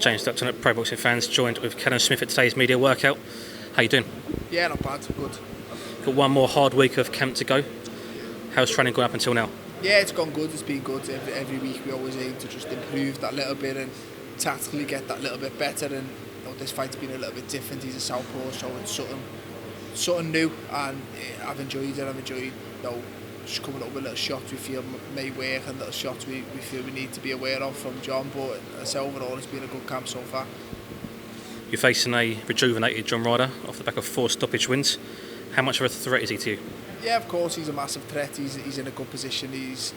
James Dutton at Pro Boxing Fans, joined with Callum Smith at today's media workout. How you doing? Yeah, not bad, good. Got one more hard week of camp to go. How's training gone up until now? Yeah, it's gone good, it's been good. Every week we always aim to just improve that little bit and tactically get that little bit better, and this fight's been a little bit different. He's a southpaw, so it's something new, and I've enjoyed it. I've enjoyed just coming up with little shots we feel may work and little shots we feel we need to be aware of from John, but overall it's been a good camp so far. You're facing a rejuvenated John Ryder off the back of 4 stoppage wins. How much of a threat is he to you? Yeah, of course he's a massive threat. He's in a good position. It's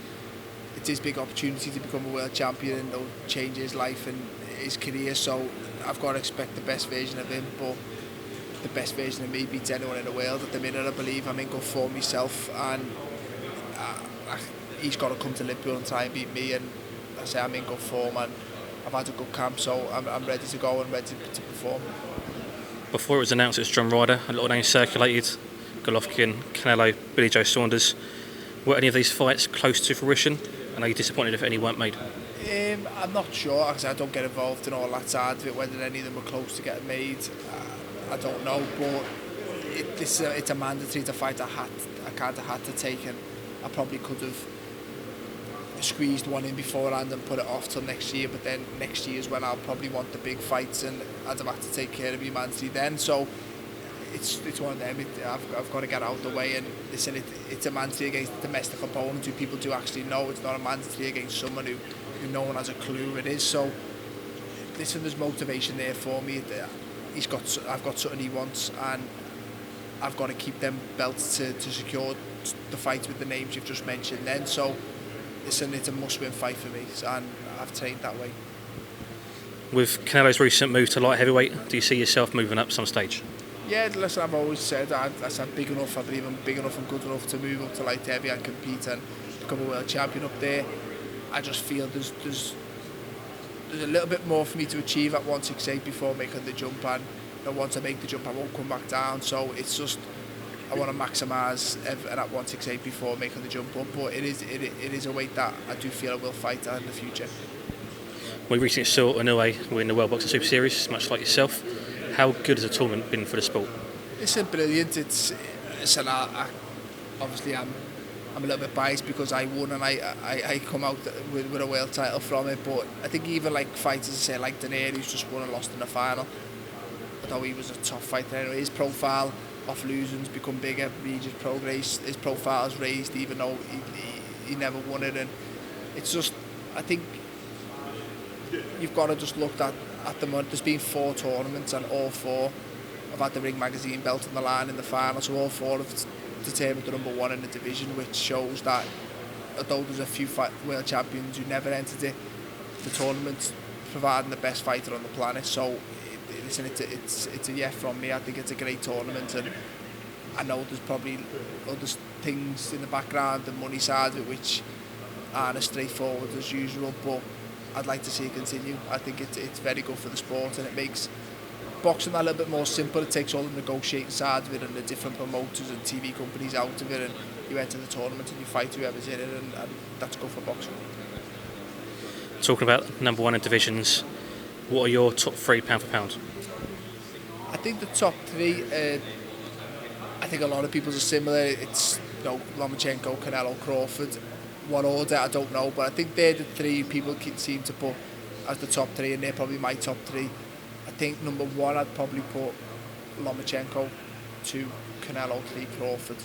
his big opportunity to become a world champion and change his life and his career, so I've got to expect the best version of him, but the best version of me beats anyone in the world at the minute. I believe I'm in good form myself, and he's got to come to Liverpool and try and beat me, and I say I'm in good form and I've had a good camp, so I'm ready to go and ready to perform. Before it was announced it's John Ryder, a lot of names circulated: Golovkin, Canelo, Billy Joe Saunders. Were any of these fights close to fruition? And are you disappointed if any weren't made? I'm not sure, because I don't get involved in all that side of it, whether any of them were close to getting made. I don't know, but it's a mandatory to fight I kind of had to take, and I probably could have squeezed one in beforehand and put it off till next year, but then next year is when I'll probably want the big fights, and I'd have had to take care of my mandatory then. So it's one of them. I've got to get out of the way, and listen, it's a mandatory against domestic opponents who people do actually know. It's not a mandatory against someone who no one has a clue who it is. So listen, there's motivation there for me. I've got something he wants, and I've got to keep them belts to secure the fights with the names you've just mentioned then. So listen, it's a must-win fight for me, and I've trained that way. With Canelo's recent move to light heavyweight, do you see yourself moving up some stage? Yeah, listen, I've always said I'm big enough. I believe I'm big enough and good enough to move up to light heavy and compete and become a world champion up there. I just feel there's a little bit more for me to achieve at 168 before making the jump, and once I make the jump I won't come back down, so it's just I want to maximise at 168 before making the jump up, but it is a weight that I do feel I will fight at in the future. We recently saw Inoue win the World Boxing Super Series, much like yourself. How good has the tournament been for the sport? It's brilliant. Obviously I'm a little bit biased because I won and I come out with a world title from it, but I think even like fighters say like Danair, who's just won and lost in the final, although he was a tough fighter anyway, his profile off losing's become bigger. Regis progress, his profile has raised even though he never won it, and it's just, I think you've got to just look at the moment. There's been 4 tournaments and all 4 have had the Ring Magazine belt on the line in the final, so all 4 have determined the number 1 in the division, which shows that although there's a few world champions who never entered it, the tournament's providing the best fighter on the planet. So listen, it's a yeah from me. I think it's a great tournament, and I know there's probably other things in the background, the money side of it, which aren't as straightforward as usual, but I'd like to see it continue. I think it's very good for the sport, and it makes boxing a little bit more simple. It takes all the negotiating side of it and the different promoters and TV companies out of it, and you enter the tournament and you fight whoever's in it, and that's good for boxing. Talking about number 1 in divisions, what are your top 3 pound for pound? I think the top 3, I think a lot of people's are similar. It's Lomachenko, Canelo, Crawford. What order, I don't know, but I think they're the 3 people seem to put as the top 3, and they're probably my top 3. I think number 1 I'd probably put Lomachenko, 2 Canelo, 3 Crawford.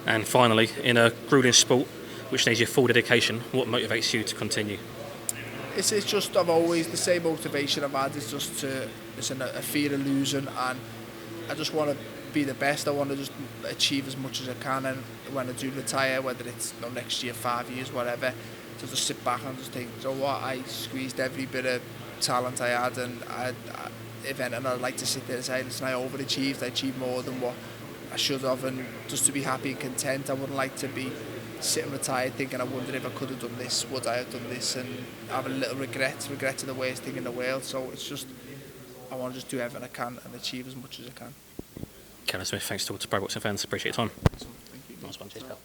And finally, in a grueling sport which needs your full dedication, what motivates you to continue? It's just, I've always, the same motivation I've had is just a fear of losing, and I just want to be the best. I want to just achieve as much as I can, and when I do retire, whether it's next year, 5 years, whatever, to just sit back and just think, so what, I squeezed every bit of talent I had, and if anything, I'd like to sit there and say, listen, I overachieved, I achieved more than what I should have, and just to be happy and content. I wouldn't like to be sitting retired thinking, I wonder if I could have done this, would I have done this, and have a little regret are the worst thing in the world. So it's just, I want to just do everything I can and achieve as much as I can. Callum Smith, thanks to Pro Boxing Fans, appreciate your time. Thank you. Nice one, cheers, pal.